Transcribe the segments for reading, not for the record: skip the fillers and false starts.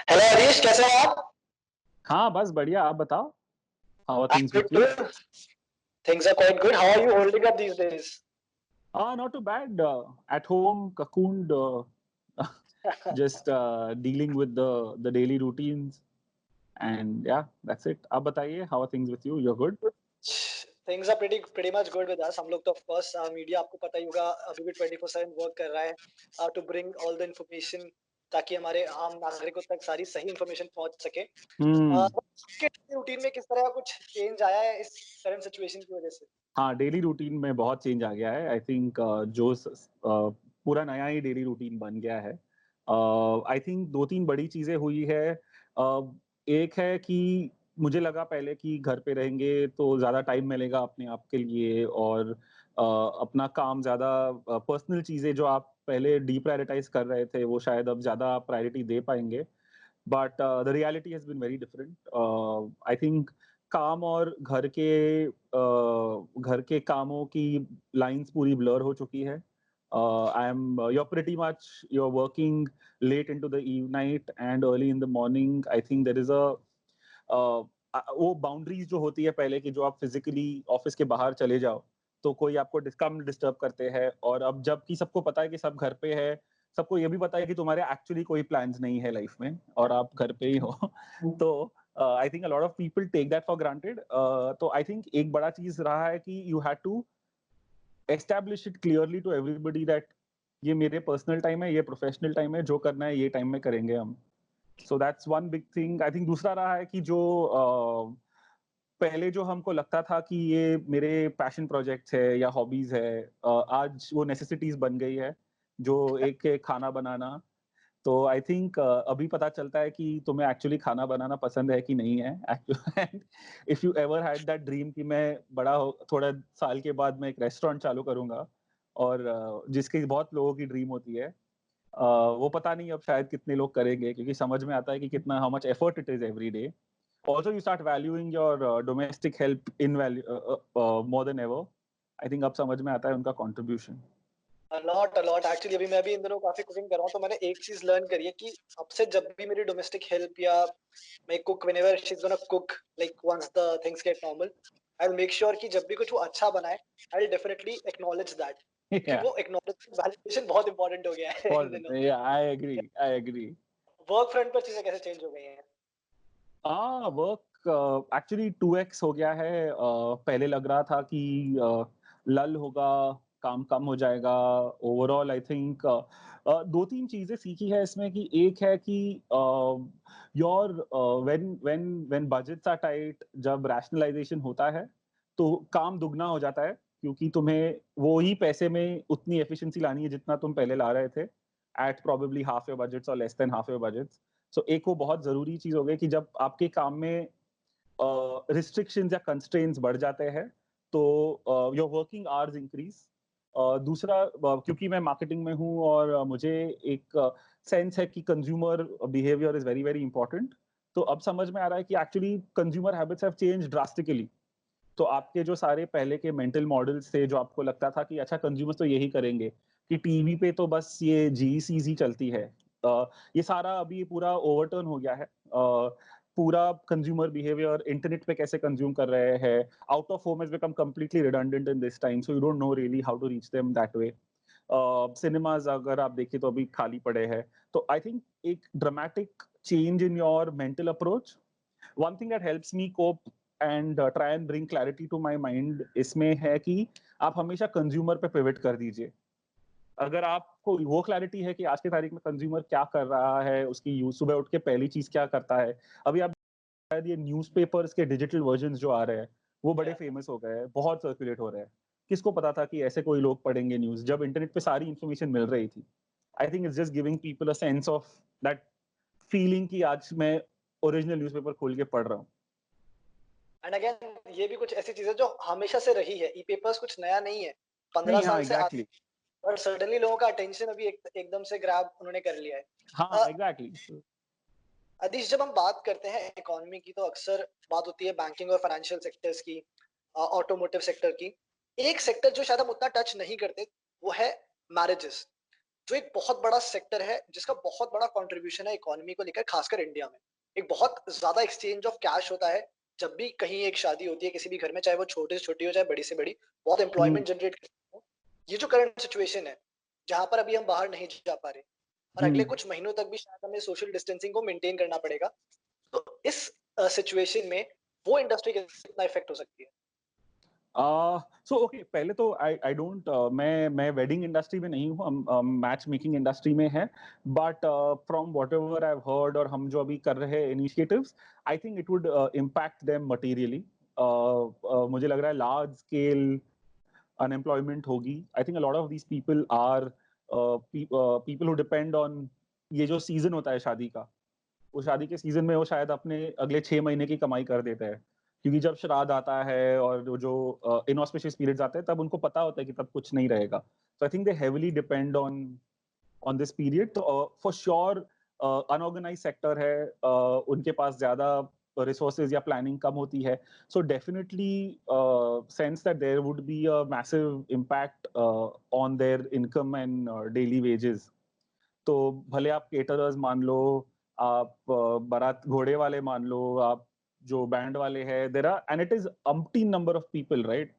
Hello Harish, कैसे हो आप? हाँ, बस बढ़िया। आप बताओ, how are I'm things good with you? too. Things are quite good. How are you holding up these days? Not too bad. At home, cocooned, just dealing with the daily routines, and yeah, that's it. आप बताइए, how are things with you? You're good? Things are pretty much good with us. हम लोग तो of course media आपको पता ही होगा अभी भी 24/7 वर्क कर रहा है to bring all the information ताकि हमारे आम नागरिकों तक सारी सही इन्फॉर्मेशन पहुंच सके। हम्म। आपके रूटीन में किस तरह का कुछ चेंज आया है इस करंट सिचुएशन की वजह से? हाँ, डेली रूटीन में बहुत चेंज आ गया है। आई थिंक पूरा नया ही डेली रूटीन बन गया है। आई थिंक 2-3 बड़ी चीज़ें हुई है। एक है कि मुझे लगा पहले कि घर पे रहेंगे तो ज़्यादा टाइम मिलेगा अपने आप के लिए और अपना काम ज़्यादा पर्सनल चीज़ें जो आप पहले डीप्रायोरिटाइज़ कर रहे थे, वो शायद अब ज़्यादा प्रायोरिटी दे पाएँगे। But the reality has been very different. I think काम और घर के कामों की लाइन्स पूरी ब्लर हो चुकी है। I am you're pretty much you're working late into the night and early in the morning. I think there is a वो बाउंड्रीज जो होती है पहले की, जो आप फिजिकली ऑफिस के बाहर चले जाओ तो कोई आपको कम डिस्टर्ब करते हैं, और अब जबकि सबको पता है कि सब घर पे है, सबको ये भी पता है कि तुम्हारे एक्चुअली कोई प्लान्स नहीं है लाइफ में और आप घर पे ही हो तो I think a lot of people take that for granted. तो आई थिंक एक बड़ा चीज रहा है कि you had to establish it clearly to everybody that ये मेरे पर्सनल टाइम है, ये प्रोफेशनल टाइम है, जो करना है ये टाइम में करेंगे हम। So that's one big thing. I think दूसरा रहा है कि जो पहले जो हमको लगता था कि ये मेरे पैशन प्रोजेक्ट्स है या हॉबीज है, आज वो नेसेसिटीज बन गई है, जो एक है खाना बनाना। तो आई थिंक अभी पता चलता है कि तुम्हें एक्चुअली खाना बनाना पसंद है कि नहीं है। And if you ever had that dream कि मैं बड़ा हो थोड़ा साल के बाद मैं एक रेस्टोरेंट चालू करूंगा, और जिसकी बहुत लोगों की ड्रीम होती है, वो पता नहीं अब शायद कितने लोग करेंगे, क्योंकि समझ में आता है कि कितना how much effort it is every day. Also, you start valuing your domestic help in value more than ever. I think अब समझ में आता है उनका contribution. अलॉट एक्चुअली अभी मैं भी इन दिनों काफी कुकिंग कर रहा हूँ तो मैंने एक चीज लर्न करी है कि अब से जब भी मेरी डोमेस्टिक हेल्प या मैं cook whenever she is gonna cook like once the things get normal I will make sure कि जब भी कुछ वो अच्छा बनाए I will definitely acknowledge that कि Yeah, वो एक्नॉलेजमेंट वैलिडेशन बहुत इंपॉर्टेंट हो गया है इन important. दिनों। Yeah, I agree. I agree. Work front पर चीजें कैसे चेंज हो गई हैं? वर्क एक्चुअली 2x हो गया है। पहले लग रहा था कि लल होगा, काम कम हो जाएगा। ओवरऑल आई थिंक 2-3 चीज़ें सीखी है इसमें, कि एक है कि your when budgets are tight, जब रैशनलाइज़ेशन होता है, तो काम दुगना हो जाता है, क्योंकि तुम्हें वो ही पैसे में उतनी एफिशिएंसी लानी है जितना तुम पहले ला रहे थे, at probably half your budgets और less than half your budgets. So एक वो बहुत ज़रूरी चीज़ हो गई कि जब आपके काम में रिस्ट्रिक्शंस या कंस्ट्रेंट्स बढ़ जाते हैं, तो योर वर्किंग आवर्स इंक्रीज। दूसरा, क्योंकि मैं मार्केटिंग में हूँ और मुझे एक सेंस है कि consumer behaviour is very very important. तो अब समझ में आ रहा है कि actually consumer habits have change drastically. तो आपके जो सारे पहले के मेंटल मॉडल्स थे, जो आपको लगता था कि अच्छा कंज्यूमर्स तो यही करेंगे, कि टीवी पे तो बस ये जीईसीज ही चलती है, ये सारा अभी पूरा ओवरटर्न हो गया है। पूरा कंज्यूमर बिहेवियर इंटरनेट पे कैसे कंज्यूम कर रहे हैं, out of home has become completely redundant in this time, so you don't know really how to reach them that way. Cinemas अगर आप देखें तो अभी खाली पड़े हैं। तो आई थिंक एक dramatic change in your mental approach. One thing that helps me cope and try and bring clarity to my mind इसमें है कि आप हमेशा कंज्यूमर पे पिवट कर दीजिए। अगर आपको वो क्लैरिटी है कि आज की तारीख में कंज्यूमर क्या कर रहा है, उसकी यूज सुबह उठ के पहली चीज क्या करता है। अभी आप शायद ये न्यूज़पेपर्स के डिजिटल वर्जन्स जो आ रहे हैं, वो बड़े फेमस हो गए हैं, बहुत सर्कुलेट हो रहे हैं। किसको पता था कि ऐसे कोई लोग पढ़ेंगे न्यूज़, जब इंटरनेट पे सारी इन्फॉर्मेशन मिल रही थी। आई think it's just giving people a sense of that feeling कि आज मैं ओरिजिनल न्यूज़पेपर खोल के पढ़ रहा हूँ। एंड अगेन ये भी कुछ ऐसी चीजें जो हमेशा से रही है, ई पेपर्स कुछ नया नहीं है, 15 नहीं, हाँ, साल से एग्ज़ैक्टली। और सडनली लोगों का अटेंशन अभी एकदम से ग्रैब उन्होंने कर लिया है। हाँ, एग्ज़ैक्टली। अदिश, जब हम बात करते हैं इकोनॉमी की तो अक्सर बात होती है बैंकिंग और फाइनेंशियल सेक्टर्स की, ऑटोमोटिव सेक्टर की। एक सेक्टर जो शायद हम उतना टच नहीं करते वो है मैरिजेस। जो एक बहुत बड़ा सेक्टर है जिसका बहुत बड़ा कंट्रीब्यूशन है इकोनॉमी को लेकर, खासकर इंडिया में। एक बहुत ज्यादा एक्सचेंज ऑफ कैश होता है जब भी कहीं एक शादी होती है किसी भी घर में, चाहे वो छोटी से छोटी हो चाहे बड़ी से बड़ी, बहुत हम्म, एम्प्लॉयमेंट जनरेट करती है। ये जो करंट सिचुएशन है जहां पर अभी हम बाहर नहीं जा पा रहे और अगले हम्म। कुछ महीनों तक भी शायद हमें सोशल डिस्टेंसिंग को मेंटेन करना पड़ेगा, तो इस सिचुएशन में वो इंडस्ट्री कितना इफेक्ट हो सकती है? सो ओके, पहले तो आई आई डोंट, मैं वेडिंग इंडस्ट्री में नहीं हूँ, हम मैच मेकिंग इंडस्ट्री में है। But from whatever I heard और हम जो अभी कर रहे हैं initiatives, I think it would impact them materially. मुझे लग रहा है लार्ज स्केल अनएम्प्लॉयमेंट होगी। I think a lot of these people are people who depend on ये जो सीजन होता है शादी का। वो शादी के सीजन में वो शायद अपने अगले 6 महीने की कमाई कर देते हैं, क्योंकि जब श्राद्ध आता है और वो जो इनऑस्पिशियस पीरियड्स आते हैं तब उनको पता होता है कि तब कुछ नहीं रहेगा। So I think they heavily depend on this period. तो फॉर श्योर अनऑर्गेनाइज सेक्टर है, उनके पास ज्यादा रिसोर्सेज या प्लानिंग कम होती है। So definitely sense that there would be a massive impact on their income and daily wages. तो भले आप केटरर्स मान लो, आप बारात घोड़े वाले मान लो, आप जो बैंड वाले हैं, there are and it is umpty number of people, right?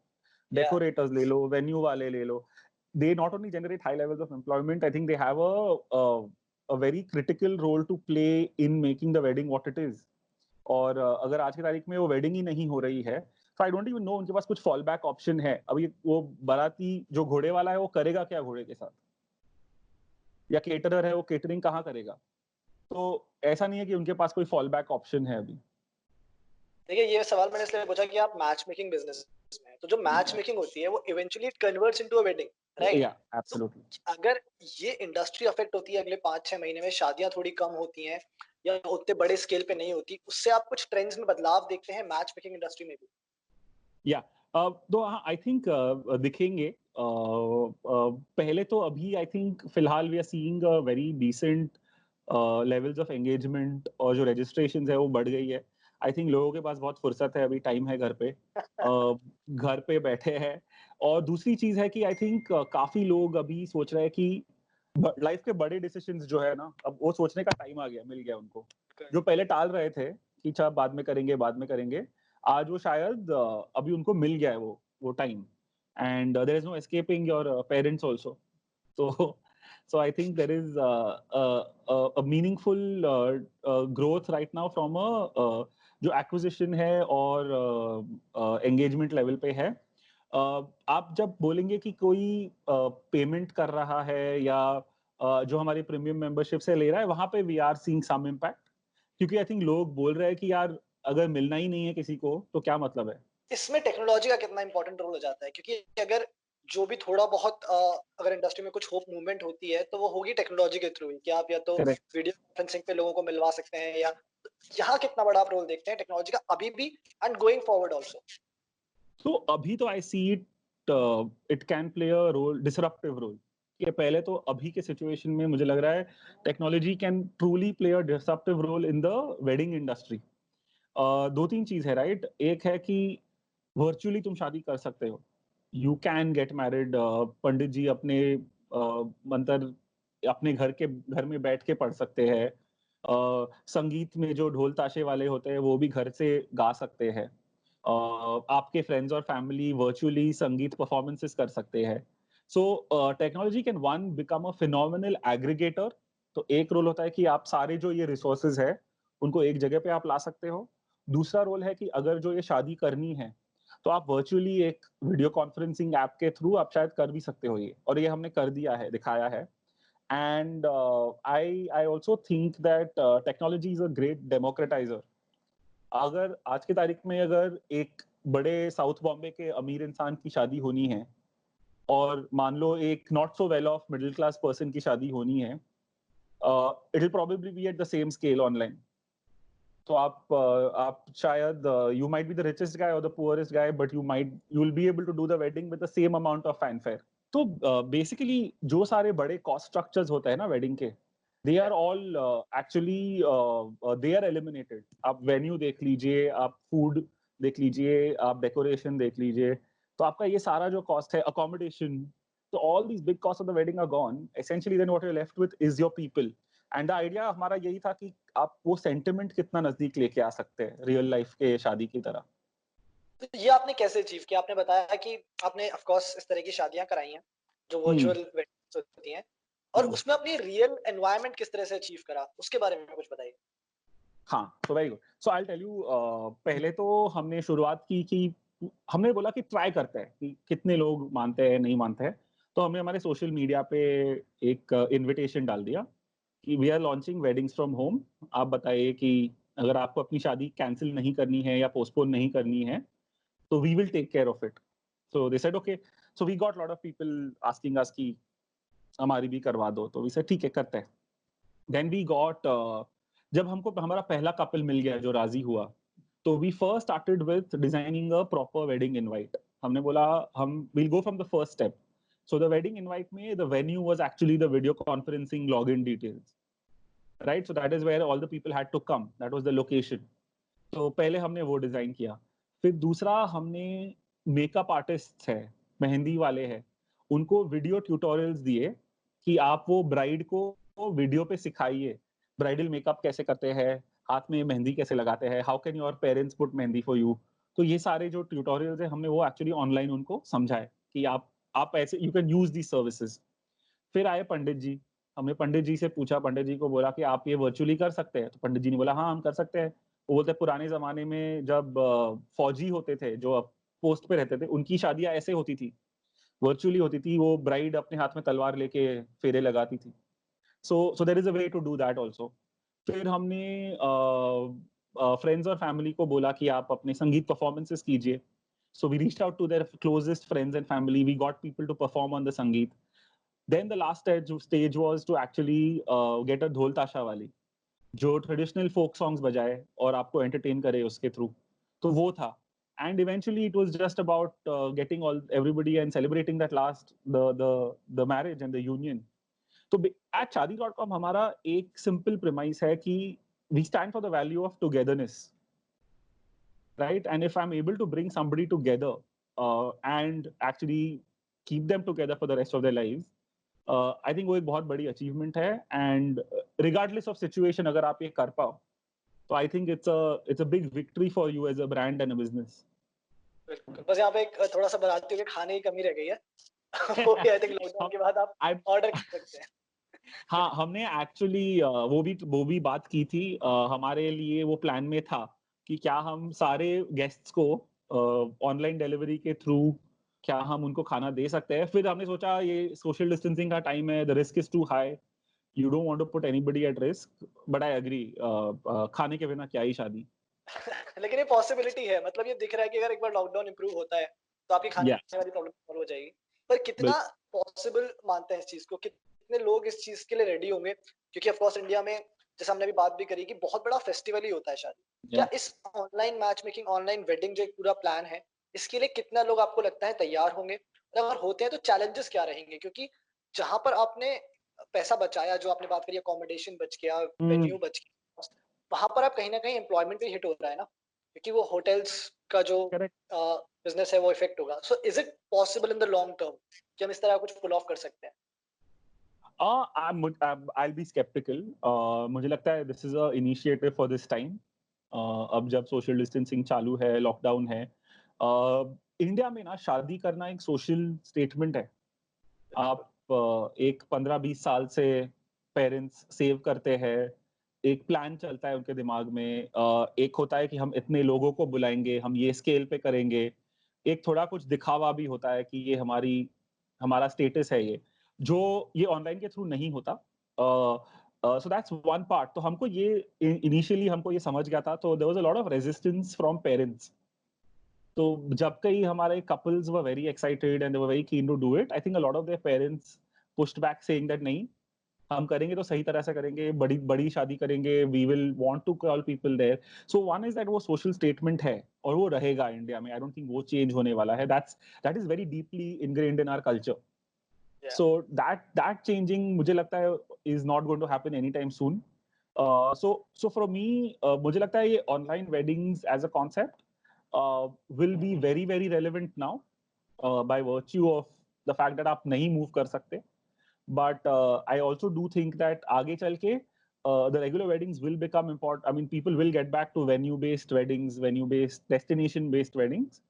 या डेकोरेटर्स ले लो, वेन्यू वाले ले लो। They not only generate high levels of employment, I think they have a very critical role to play in making the wedding what it is. और अगर आज की तारीख में वो वेडिंग ही नहीं हो रही है, तो आई डोंट इवन नो उनके पास कुछ फॉल बैक ऑप्शन है। अभी वो बाराती जो घोड़े वाला है वो करेगा क्या घोड़े के साथ, या केटरर है वो केटरिंग कहाँ करेगा? तो ऐसा नहीं है कि उनके पास कोई फॉल बैक ऑप्शन है अभी। देखिए, ये सवाल मैंने इसलिए पूछा कि आप मैच मेकिंग बिजनेस में हैं, तो जो मैच मेकिंग होती है वो eventually it converts into a wedding, right? या तो एब्सोल्युटली। अगर ये इंडस्ट्री अफेक्ट होती है अगले 5-6 महीने में, शादियां थोड़ी कम होती हैं या उतने बड़े स्केल पे नहीं होती, उससे आप कुछ ट्रेंड्स में बदलाव देखते हैं मैच मेकिंग इंडस्ट्री में भी? या तो हाँ, आई थिंक दिखेंगे। पहले तो अभी आई थिंक फिलहाल we are seeing very decent levels of engagement, और जो रजिस्ट्रेशन है वो बढ़ गई है। आई थिंक लोगों के पास बहुत फुर्सत है, अभी टाइम है घर पे, घर पे बैठे हैं। और दूसरी चीज है कि आई थिंक काफी लोग अभी सोच रहे हैं कि लाइफ के बड़े डिसीजंस जो है ना, अब वो सोचने का टाइम आ गया, मिल गया उनको। जो पहले टाल रहे थे कि अच्छा बाद में करेंगे बाद में करेंगे, आज वो शायद अभी उनको मिल गया है वो time. And there is no escaping your parents also. so so I think there is a meaningful growth right now from a जो acquisition है और engagement level पे है। आप जब बोलेंगे कि कोई पेमेंट कर रहा है या जो हमारी प्रीमियम मेंबरशिप से ले रहा है, वहां पे we are seeing some impact, क्योंकि आई थिंक लोग बोल रहे हैं कि यार अगर मिलना ही नहीं है किसी को तो क्या मतलब है। इसमें टेक्नोलॉजी का कितना इंपॉर्टेंट रोल हो जाता है? क्योंकि अगर जो भी थोड़ा बहुत अगर इंडस्ट्री में कुछ होप मूवमेंट होती है तो वो होगी टेक्नोलॉजी के थ्रू ही, कि आप या तो करेक्ट। वीडियो कॉन्फ्रेंसिंग पे लोगों को मिलवा सकते हैं, या यहाँ कितना बड़ा आप रोल देखते हैं टेक्नोलॉजी का अभी भी एंड गोइंग फॉरवर्ड आल्सो? तो अभी तो I see it, it can play a role, disruptive role. ये पहले तो अभी के सिचुएशन में मुझे लग रहा है technology can truly play a disruptive role in the wedding industry. दो तीन चीज है, राइट? एक है कि वर्चुअली तुम शादी कर सकते हो, यू कैन गेट मैरिड। पंडित जी अपने मंत्र अपने घर में बैठ के पढ़ सकते हैं। संगीत में जो ढोल ताशे वाले होते हैं वो भी घर से गा सकते हैं। आपके फ्रेंड्स और फैमिली वर्चुअली संगीत परफॉर्मेंसेस कर सकते हैं। So technology can one become a phenomenal aggregator. तो एक रोल होता है कि आप सारे जो ये रिसोर्सेज है उनको एक जगह पे आप ला सकते हो। दूसरा रोल है कि अगर जो ये शादी करनी है तो आप वर्चुअली एक वीडियो कॉन्फ्रेंसिंग ऐप के थ्रू आप शायद कर भी सकते हो ये, और ये हमने कर दिया है, दिखाया है। And I also think that technology is a great democratiser. अगर आज की तारीख में अगर एक बड़े साउथ बॉम्बे के अमीर इंसान की शादी होनी है और मान लो एक not so well off middle class person की शादी होनी है, it will probably be at the same scale online. तो आप शायद you might be the richest guy और the poorest guy, but you will be able to do the wedding with the same amount of fanfare. तो basically जो सारे बड़े cost structures होते हैं ना वेडिंग के, they are all actually they are eliminated. आप वेन्यू देख लीजिए, आप फूड देख लीजिए, आप डेकोरेशन देख लीजिए, तो आपका ये सारा जो कॉस्ट है, accommodation, So all these big costs of the wedding are gone. Essentially, then what you're left with is your people. And the idea हमारा यही था कि आप वो sentiment कितना नजदीक लेके आ सकते हैं real life के शादी की तरह. तो ये आपने कैसे अचीव किया? आपने बताया कि आपने ऑफ कोर्स इस तरह की शादियां कराई हैं जो वर्चुअल वेडिंग्स होती हैं, और उसमें अपनी रियल एनवायरनमेंट किस तरह से अचीव करा, उसके बारे में कुछ बताइए। हाँ, तो very good. So I will tell you, पहले तो हमने शुरुआत की कि हमने बोला कि ट्राई करते हैं कि कितने लोग मानते हैं नहीं मानते हैं. तो हमने हमारे सोशल मीडिया पे एक इनविटेशन डाल दिया कि we are launching weddings from home. आप बताइए कि अगर आपको अपनी शादी कैंसिल नहीं करनी है या पोस्टपोन नहीं करनी है, तो we will take care of it. So they said okay. So we got lot of people asking us कि हमारी भी करवा दो. तो वी सेड ठीक है, करते हैं. देन वी गॉट, जब हमको हमारा पहला कपल मिल गया जो राजी हुआ, तो we first started with designing a proper wedding invite. हमने बोला हम will go from the first step. So the wedding invite में the venue was actually the video conferencing login details, right? So that is where all the people had to come, that was the location. तो पहले हमने वो design किया. फिर दूसरा, हमने makeup artist है, मेहंदी वाले हैं, उनको वीडियो ट्यूटोरियल्स दिए कि आप वो ब्राइड को वीडियो पे सिखाइए ब्राइडल मेकअप कैसे करते हैं, हाथ में मेहंदी कैसे लगाते हैं, how can your parents put mehndi for you. तो ये सारे जो ट्यूटोरियल्स है हमने वो एक्चुअली ऑनलाइन उनको समझाए कि आप ऐसे you can use the services. फिर आए पंडित जी. हमने पंडित जी से पूछा, पंडित जी को बोला कि आप ये वर्चुअली कर सकते हैं? तो पंडित जी ने बोला हाँ हम कर सकते हैं. वो बोलते पुराने जमाने में जब फौजी होते थे जो अब पोस्ट पे रहते थे, उनकी शादियां ऐसे होती थी, वर्चुअली होती थी. वो ब्राइड अपने हाथ में तलवार लेके फेरे लगाती थी. So there is a way to do that also. फिर हमने फ्रेंड्स और फैमिली को बोला कि आप अपने संगीत परफॉर्मेंसेस कीजिए. So we reached out to their closest friends and family. We got people to perform on the sangeet. Then the last stage was to actually get a ढोल ताशा वाली जो ट्रेडिशनल फोक सॉन्ग्स बजाए और आपको एंटरटेन करे उसके थ्रू. तो वो था. And eventually it was just about getting all everybody and celebrating that last the marriage and the union. तो एट शादी.com हमारा एक सिंपल प्रेमाइस है कि we stand for the value of togetherness, right? And if I'm able to bring somebody together and actually keep them together for the rest of their lives, I think वो एक बहुत बड़ी achievement है. And regardless of situation अगर आप ये कर पाओ, तो I think it's a big victory for you as a brand and a business. बिल्कुल, बस यहाँ पे एक थोड़ा सा बताते हुए खाने की कमी रह गई है। वो भी आई थिंक लॉकडाउन के बाद आप ऑर्डर कर सकते हैं। हाँ, हमने एक्चुअली वो भी बात की थी. हमारे लिए वो प्लान में था कि क्या हम सारे गेस्ट्स को ऑनलाइन डिलीवरी के थ्रू क्या हम उनको खाना दे सकते हैं. फिर हमने सोचा ये सोशल डिस्टेंसिंग का टाइम है, the risk is too high, you don't want to put anybody at risk. But I agree, खाने के बिना क्या ही शादी. लेकिन ये पॉसिबिलिटी है, मतलब ये दिख रहा है कि अगर एक बार लॉकडाउन इंप्रूव होता है तो आपकी खाने या वाली प्रॉब्लम सॉल्व हो जाएगी। पर कितना पॉसिबल मानते हैं इस चीज को, कितने लोग इस चीज के लिए रेडी होंगे? क्योंकि ऑफ कोर्स इंडिया में, जैसे हमने भी बात भी करी, कि बहुत बड़ा फेस्टिवल ही होता है शादी। क्या इस online match making, online wedding जो एक पूरा प्लान है, इसके लिए कितना लोग आपको लगता है तैयार होंगे? और अगर होते हैं तो चैलेंजेस क्या रहेंगे? क्योंकि जहां पर आपने पैसा बचाया, जो आपने बात करी, अकोमोडेशन बच गया, वेन्यू बच गया, वहां पर आप कहीं ना कहीं एम्प्लॉयमेंट भी हिट हो रहा है ना, क्योंकि वो होटल्स का जो करेक्ट. बिजनेस है वो इफेक्ट होगा. So is it possible in the long term कि हम इस तरह कुछ पुल ऑफ कर सकते हैं? I'll be skeptical. मुझे लगता है this is a initiative for this time. अब जब सोशल डिस्टेंसिंग चालू है, लॉकडाउन है, इंडिया में ना शादी करना एक सोशल स्टेटमेंट है. आप एक 15-20 साल से पेरेंट्स सेव करते हैं, एक प्लान चलता है उनके दिमाग में. एक होता है कि हम इतने लोगों को बुलाएंगे, हम ये स्केल पे करेंगे. एक थोड़ा कुछ दिखावा भी होता है कि ये हमारा स्टेटस है जो ये ऑनलाइन के थ्रू नहीं होता. So that's one part. तो हमको ये इनिशियली हमको ये समझ गया था, तो there was a lot of resistance from parents. तो जब कई हमारे couples were very excited and they were very keen to do it, I think a lot of their parents pushed back saying that नहीं, हम करेंगे तो सही तरह से करेंगे, बड़ी बड़ी शादी करेंगे, we will want to call people there. So one is that वो social statement है और वो रहेगा इंडिया में. I don't think वो change होने वाला है. That is very deeply ingrained in our culture. Yeah. So that changing मुझे लगता है is not going to happen anytime soon. So for me, मुझे लगता है ये online weddings as a concept will be very very relevant now by virtue of the fact that आप नहीं move कर सकते, but I also do think that आगे चल के the regular weddings will become important. I mean, people will get back to venue-based weddings, venue-based, destination-based weddings.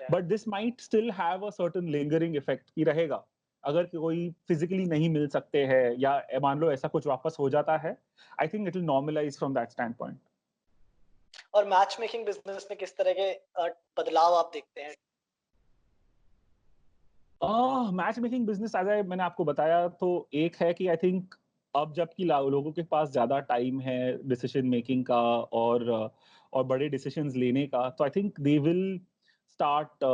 Yeah. But this might still have a certain lingering effect कि रहेगा. अगर कोई physically नहीं मिल सकते हैं या मान लो ऐसा कुछ वापस हो जाता है, I think it will normalize from that standpoint. और मैच मेकिंग बिजनेस में किस तरह के बदलाव आप देखते हैं? मैच मेकिंग बिजनेस मैंने आपको बताया, तो एक है कि आई थिंक अब जबकि लोगों के पास ज्यादा टाइम है डिसीजन मेकिंग का और बड़े डिसीजंस लेने का, तो I think they will start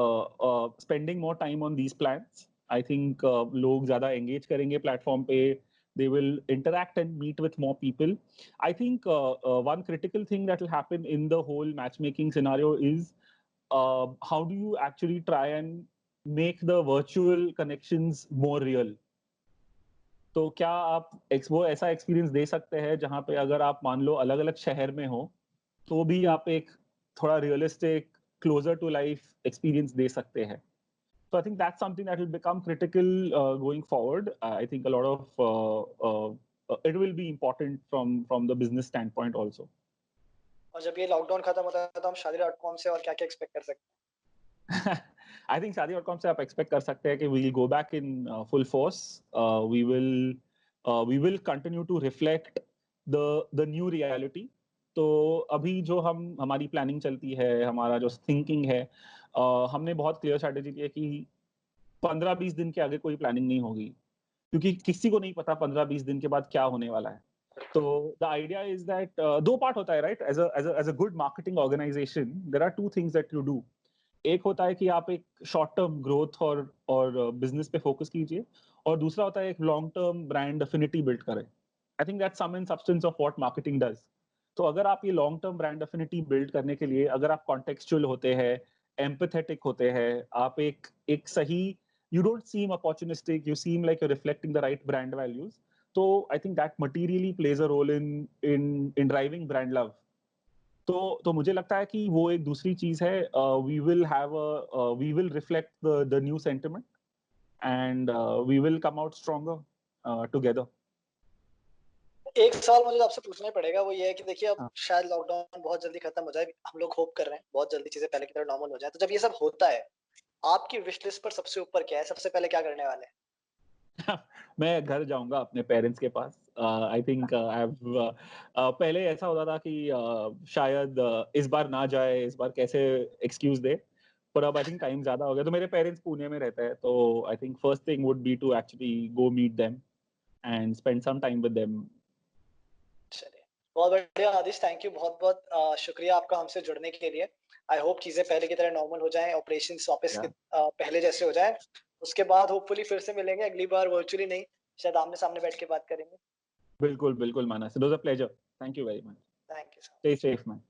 spending more time on these plans. I think लोग ज्यादा एंगेज करेंगे प्लेटफॉर्म पे. They will interact and meet with more people. I think one critical thing that will happen in the whole matchmaking scenario is how do you actually try and make the virtual connections more real. तो क्या आप वो ऐसा experience दे सकते हैं जहां पे अगर आप मान लो अलग अलग शहर में हो तो भी आप एक थोड़ा realistic closer to life experience दे सकते हैं. So I think that's something that will become critical going forward. I think a lot of it will be important from the business standpoint also. और जब ये लॉकडाउन खत्म होता है तो हम शादी.com से और क्या-क्या एक्सपेक्ट कर सकते हैं? I think शादी.com से आप एक्सपेक्ट कर सकते हैं कि we will go back in full force. We will continue to reflect the new reality. तो अभी जो हमारी प्लानिंग चलती है, हमारा जो थिंकिंग है, हमने बहुत क्लियर स्ट्रेटेजी की है कि 15-20 दिन के आगे कोई प्लानिंग नहीं होगी, क्योंकि किसी को नहीं पता 15-20 दिन के बाद क्या होने वाला है. तो द आइडिया इज दैट दो पार्ट होता है, right? As a good marketing organization there are two things that you do. एक होता है कि आप एक शॉर्ट टर्म ग्रोथ और बिजनेस पे फोकस कीजिए, और दूसरा होता है एक long term brand affinity build करें. I think that's some in substance of what marketing does. तो अगर आप ये long term brand affinity build करने के लिए अगर आप कॉन्टेक्चुअल होते हैं, एम्पैथेटिक होते हैं, आप एक सही, you don't seem opportunistic, you seem like you're reflecting the right brand values. So I think that materially plays a role in driving brand love. तो मुझे लगता है कि वो एक दूसरी चीज है. We will reflect the new sentiment and we will come out stronger together. एक सवाल मुझे आपसे पूछना ही पड़ेगा, वो ये है कि देखिए अब हाँ. शायद लॉकडाउन बहुत जल्दी खत्म हो जाए, हम लोग होप कर रहे हैं बहुत जल्दी चीजें पहले की तरह नॉर्मल हो जाए. तो जब ये सब होता है, आपकी विश लिस्ट पर सबसे ऊपर क्या है? सबसे पहले क्या करने वाले हैं? मैं घर जाऊंगा अपने पेरेंट्स के पास. आई थिंक पहले ऐसा होता था कि शायद इस बार ना जाए, इस बार कैसे एक्सक्यूज दे, पर अब आई थिंक टाइम ज्यादा हो गया. तो मेरे पेरेंट्स पुणे में रहते हैं, तो I think first thing would be to actually go meet them and spend some time with them. चलिए, बहुत बढ़िया आदिश, थैंक यू बहुत-बहुत शुक्रिया आपका हमसे जुड़ने के लिए. आई होप चीजें पहले की तरह नॉर्मल हो जाएं, ऑपरेशंस वापस Yeah. पहले जैसे हो जाएं. उसके बाद होपफुली फिर से मिलेंगे, अगली बार वर्चुअली नहीं, शायद आमने-सामने बैठ के बात करेंगे. बिल्कुल बिल्कुल Manas, it was a pleasure. Thank you very much. Thank you so much. Stay safe man.